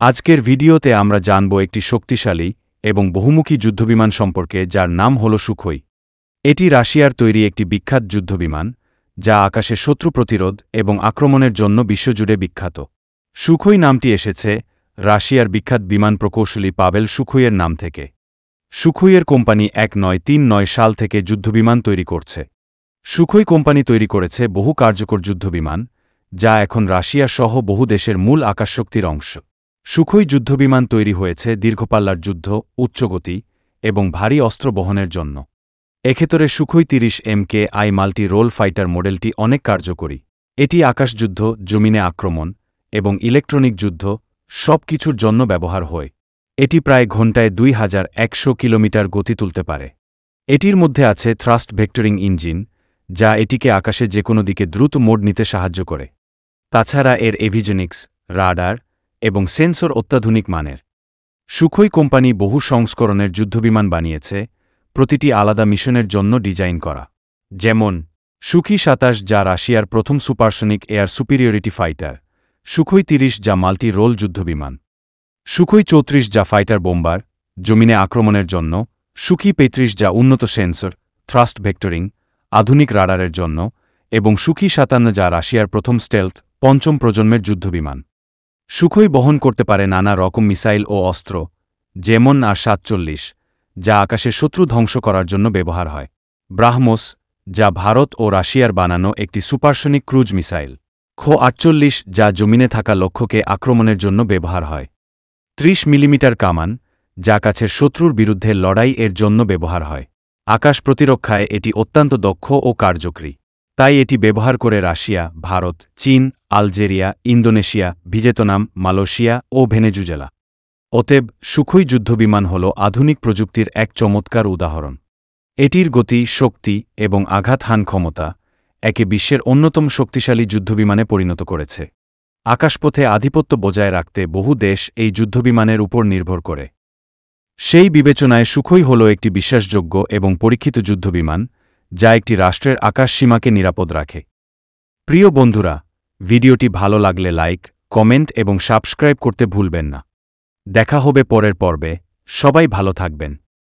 আজকের ভিডিওতে আমরা জানব একটি শক্তিশালী এবং বহুমুখী যুদ্ধবিমান সম্পর্কে যার নাম হল সুখোই। এটি রাশিয়ার তৈরি একটি বিখ্যাত যুদ্ধবিমান যা আকাশে শত্রু প্রতিরোধ এবং আক্রমণের জন্য বিশ্বজুড়ে বিখ্যাত। সুখোই নামটি এসেছে রাশিয়ার বিখ্যাত বিমান প্রকৌশলী পাভেল সুখোইয়ের নাম থেকে। সুখোইয়ের কোম্পানি 1939 সাল থেকে যুদ্ধবিমান তৈরি করছে। সুখোই কোম্পানি তৈরি করেছে বহু কার্যকর যুদ্ধবিমান যা এখন রাশিয়া সহ বহু দেশের মূল আকাশশক্তির অংশ। সুখোই যুদ্ধবিমান তৈরি হয়েছে দীর্ঘপাল্লার যুদ্ধ, উচ্চগতি এবং ভারী অস্ত্র বহনের জন্য। এক্ষেত্রে Sukhoi 30 MKI multi role fighter মডেলটি অনেক কার্যকরী। এটি আকাশযুদ্ধ, জমিনে আক্রমণ এবং ইলেকট্রনিক যুদ্ধ সব কিছুর জন্য ব্যবহার হয়। এটি প্রায় ঘণ্টায় 2100 কিলোমিটার গতি তুলতে পারে। এটির মধ্যে আছে থ্রাস্ট ভেক্টরিং ইঞ্জিন যা এটিকে আকাশে যে কোনো দিকে দ্রুত মোড নিতে সাহায্য করে। তাছাড়া এর এভিজেনিক্স, রাডার এবং সেন্সর অত্যাধুনিক মানের। সুখোই কোম্পানি বহু সংস্করণের যুদ্ধবিমান বানিয়েছে, প্রতিটি আলাদা মিশনের জন্য ডিজাইন করা। যেমন সুখি 27 যা রাশিয়ার প্রথম supersonic air superiority fighter, Sukhoi 30 যা মাল্টি রোল যুদ্ধবিমান, সুখোই 34 যা ফাইটার বোম্বার জমিনে আক্রমণের জন্য, সুখি 35 যা উন্নত সেন্সর, থ্রাস্ট ভেক্টরিং, আধুনিক রাডারের জন্য এবং সুখি 57 যা রাশিয়ার প্রথম স্টেলথ পঞ্চম প্রজন্মের যুদ্ধবিমান। সুখোই বহন করতে পারে নানা রকম মিসাইল ও অস্ত্র, যেমন আর-47 যা আকাশে শত্রু ধ্বংস করার জন্য ব্যবহার হয়, ব্রাহ্মোস যা ভারত ও রাশিয়ার বানানো একটি সুপারসনিক ক্রুজ মিসাইল, খো-48 যা জমিনে থাকা লক্ষ্যকে আক্রমণের জন্য ব্যবহার হয়, 30 মিলিমিটার কামান যা কাছের শত্রুর বিরুদ্ধে লড়াই এর জন্য ব্যবহার হয়। আকাশ প্রতিরক্ষায় এটি অত্যন্ত দক্ষ ও কার্যকরী, তাই এটি ব্যবহার করে রাশিয়া, ভারত, চীন, আলজেরিয়া, ইন্দোনেশিয়া, ভিয়েতনাম, মালয়েশিয়া ও ভেনেজুয়েলা। অতএব সুখোই যুদ্ধবিমান হল আধুনিক প্রযুক্তির এক চমৎকার উদাহরণ। এটির গতি, শক্তি এবং আঘাতহান ক্ষমতা একে বিশ্বের অন্যতম শক্তিশালী যুদ্ধবিমানে পরিণত করেছে। আকাশপথে আধিপত্য বজায় রাখতে বহু দেশ এই যুদ্ধবিমানের উপর নির্ভর করে। সেই বিবেচনায় সুখোই হল একটি বিশ্বাসযোগ্য এবং পরীক্ষিত যুদ্ধবিমান যা একটি রাষ্ট্রের আকাশসীমাকে নিরাপদ রাখে। প্রিয় বন্ধুরা, ভিডিওটি ভালো লাগলে লাইক, কমেন্ট এবং সাবস্ক্রাইব করতে ভুলবেন না। দেখা হবে পরের পর্বে। সবাই ভালো থাকবেন।